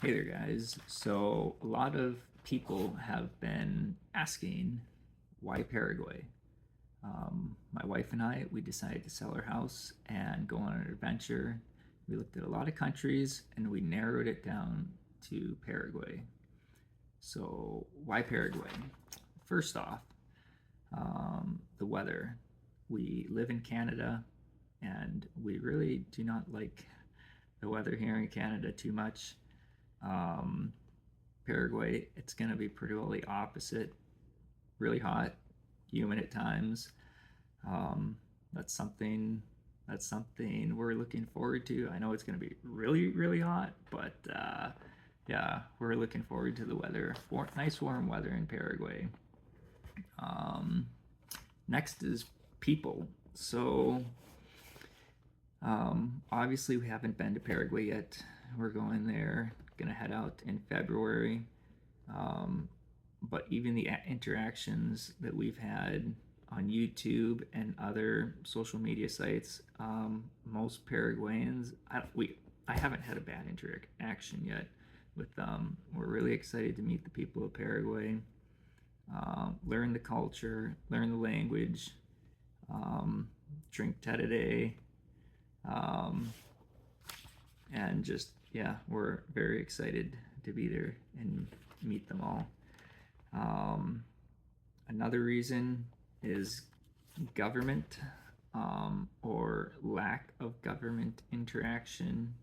Hey there, guys. So, a lot of people have been asking why Paraguay. My wife and I, we decided to sell our house and go on an adventure. We looked at a lot of countries and we narrowed it down to Paraguay. So, why Paraguay? First off, the weather. We live in Canada and we really do not like the weather here in Canada too much. Um, Paraguay, it's going to be pretty opposite. Really hot, humid at times. Um, that's something. That's something we're looking forward to. I know it's going to be really hot, but yeah, we're looking forward to the weather. Nice warm weather in Paraguay. Um, Next is people. So obviously we haven't been to Paraguay yet. We're going there. Gonna head out in February. Um, but even the interactions that we've had on YouTube and other social media sites, most Paraguayans, I haven't had a bad interaction yet with them. We're really excited to meet the people of Paraguay, learn the culture, learn the language, drink Tereré, um, and just yeah, we're very excited to be there and meet them all. Um, Another reason is government, or lack of government intervention.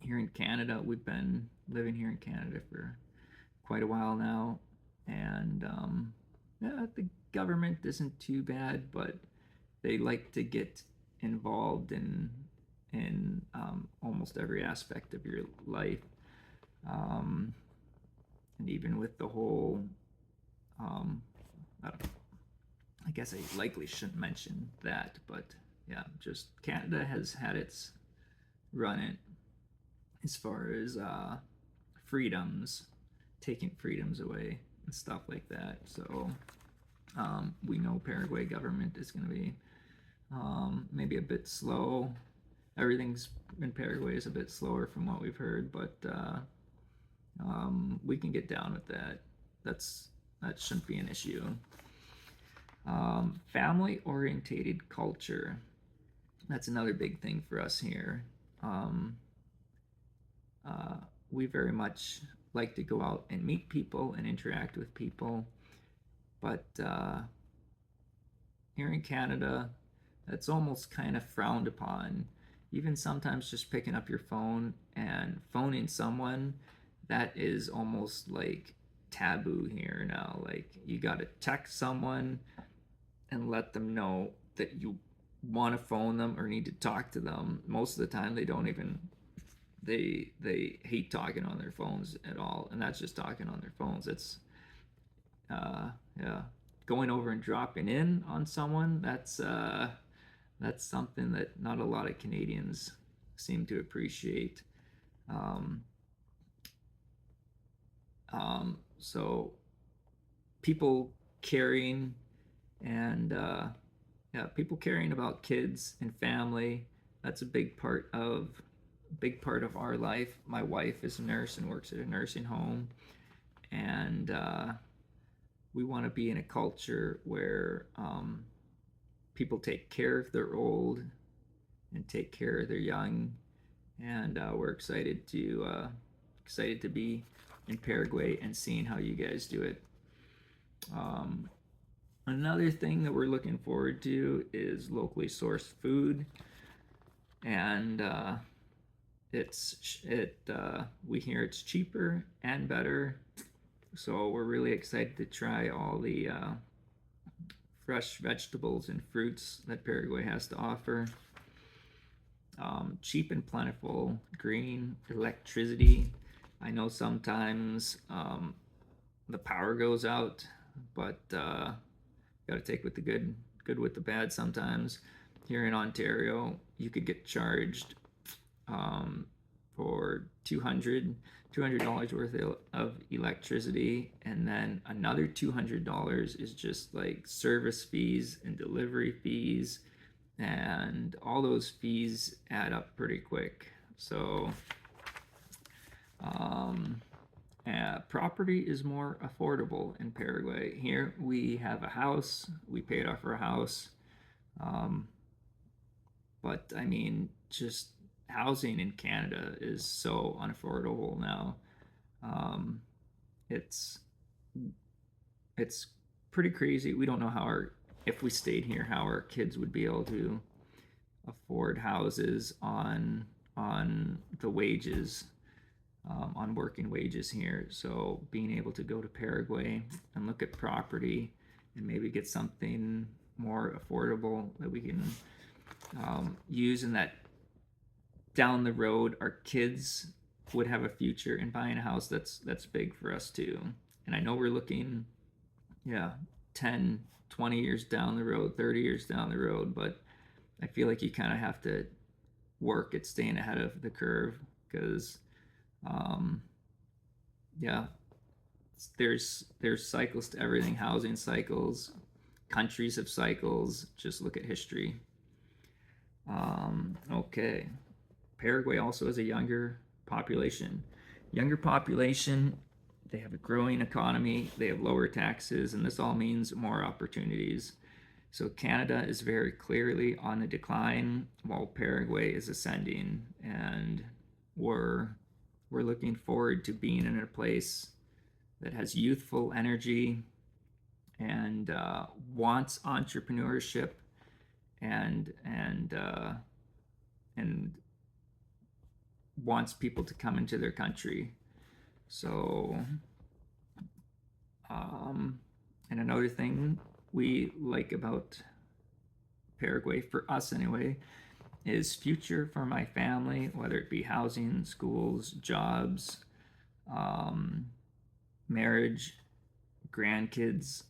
Here in Canada, we've been living here in Canada for quite a while now, and yeah, the government isn't too bad, but they like to get involved in almost every aspect of your life. Um, and even with the whole, um, I, I guess I likely shouldn't mention that, but yeah, just Canada has had its run it as far as freedoms, taking freedoms away and stuff like that. So we know Paraguay government is going to be maybe a bit slow. Everything's in Paraguay is a bit slower from what we've heard, but we can get down with that. That shouldn't be an issue. Family orientated culture. That's another big thing for us here. Um, uh, we very much like to go out and meet people and interact with people, but here in Canada, that's almost kind of frowned upon. Even sometimes just picking up your phone and phoning someone, that is almost like taboo here now. Like you got to text someone and let them know that you want to phone them or need to talk to them. Most of the time they don't even they hate talking on their phones at all, and that's just talking on their phones. It's yeah, going over and dropping in on someone, that's something that not a lot of Canadians seem to appreciate. Um, so people caring and yeah, people caring about kids and family. That's a big part of our life. My wife is a nurse and works at a nursing home, and we want to be in a culture where people take care of their old and take care of their young, and we're excited to be in Paraguay and seeing how you guys do it. Um, Another thing that we're looking forward to is locally sourced food, and we hear it's cheaper and better, so we're really excited to try all the fresh vegetables and fruits that Paraguay has to offer. Cheap and plentiful green electricity. I know sometimes the power goes out, but got to take with the good with the bad sometimes. Here in Ontario, you could get charged um, for $200 worth of electricity, and then another $200 is just like service fees and delivery fees and all those fees add up pretty quick. So um, property is more affordable in Paraguay. Here we have a house, we paid off our house, um, but I mean, just housing in Canada is so unaffordable now. Um, it's it's pretty crazy. We don't know how our if we stayed here, how our kids would be able to afford houses on the wages, on working wages here. So being able to go to Paraguay and look at property and maybe get something more affordable that we can use, in that down the road our kids would have a future in buying a house. That's big for us too. And I know we're looking, yeah, 10, 20 years down the road, 30 years down the road, but I feel like you kind of have to work at staying ahead of the curve because um, yeah, there's cycles to everything. Housing cycles, countries have cycles. Just look at history. Okay, Paraguay also has a younger population. Younger population, they have a growing economy, they have lower taxes, and this all means more opportunities. So Canada is very clearly on the decline while Paraguay is ascending, and we're we're looking forward to being in a place that has youthful energy and wants entrepreneurship and wants people to come into their country. So, and another thing we like about Paraguay, for us anyway, is future for my family, whether it be housing, schools, jobs, um, marriage, grandkids.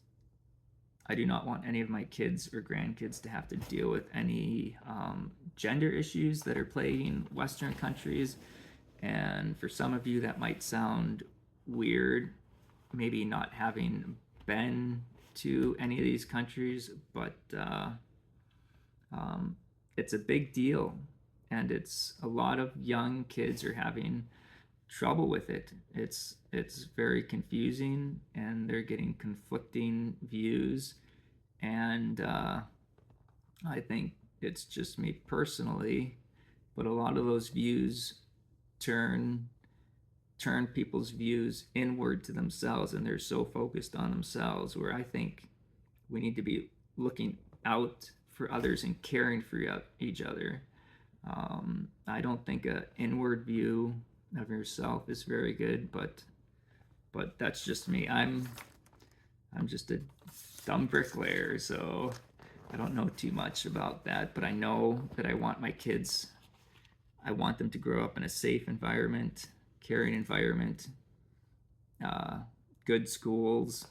I do not want any of my kids or grandkids to have to deal with any gender issues that are plaguing Western countries. And for some of you, that might sound weird, maybe not having been to any of these countries, but it's a big deal. And it's a lot of young kids are having trouble with it. It's very confusing, and they're getting conflicting views. And I think it's just me personally, but a lot of those views turn turn people's views inward to themselves, and they're so focused on themselves. Where I think we need to be looking out for others and caring for each other. I don't think an inward view of yourself is very good, but that's just me. I'm just a dumb bricklayer, so I don't know too much about that. But I know that I want my kids. I want them to grow up in a safe environment, caring environment, uh, good schools,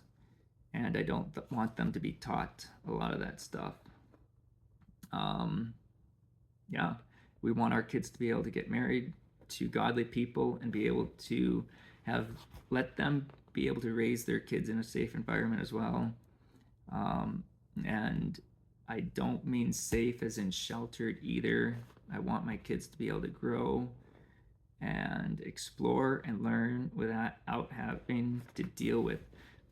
and I don't want them to be taught a lot of that stuff. Um, yeah, we want our kids to be able to get married to godly people and be able to have let them be able to raise their kids in a safe environment as well. Um, and I don't mean safe as in sheltered either. I want my kids to be able to grow and explore and learn without having to deal with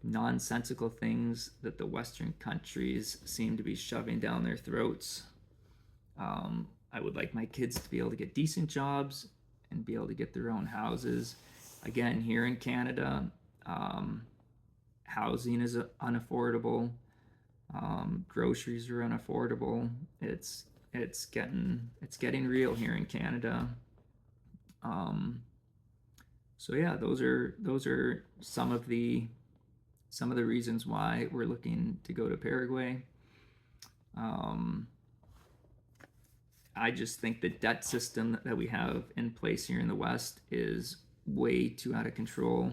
nonsensical things that the Western countries seem to be shoving down their throats. I would like my kids to be able to get decent jobs and be able to get their own houses. Again, here in Canada, housing is unaffordable. Groceries are unaffordable. It's getting real here in Canada. Um, so yeah, those are some of the reasons why we're looking to go to Paraguay. Um, I just think the debt system that we have in place here in the West is way too out of control.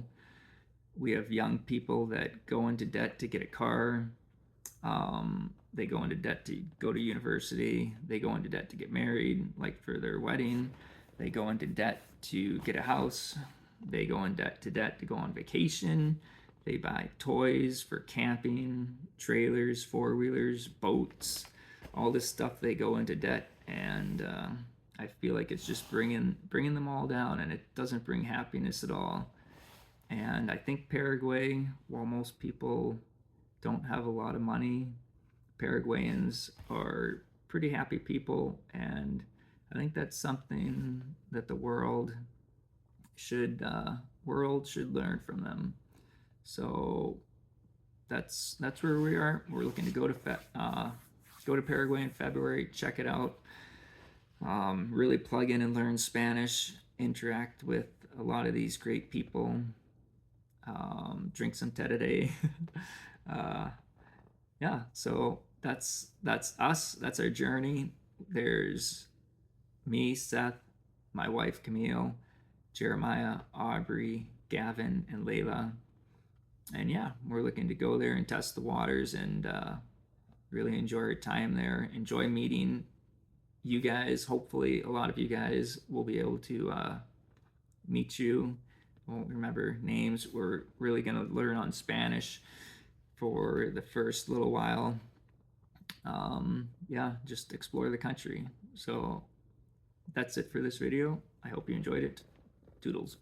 We have young people that go into debt to get a car. They go into debt to go to university. They go into debt to get married, like for their wedding. They go into debt to get a house. They go in debt to go on vacation. They buy toys for camping, trailers, four-wheelers, boats, all this stuff they go into debt, and I feel like it's just bringing them all down, and it doesn't bring happiness at all. And I think Paraguay, while most people don't have a lot of money, Paraguayans are pretty happy people, and I think that's something that the should world should learn from them. So that's where we are. We're looking to go to Paraguay in February. Check it out. Really plug in and learn Spanish. Interact with a lot of these great people. Drink some te today. uh, yeah, so that's us. That's our journey. There's me, Seth, my wife Camille, Jeremiah, Aubrey, Gavin, and Layla. And yeah, we're looking to go there and test the waters and really enjoy our time there. Enjoy meeting you guys. Hopefully, a lot of you guys will be able to meet you. Won't remember names. We're really going to learn on Spanish for the first little while. Yeah, just explore the country. So that's it for this video. I hope you enjoyed it. Toodles.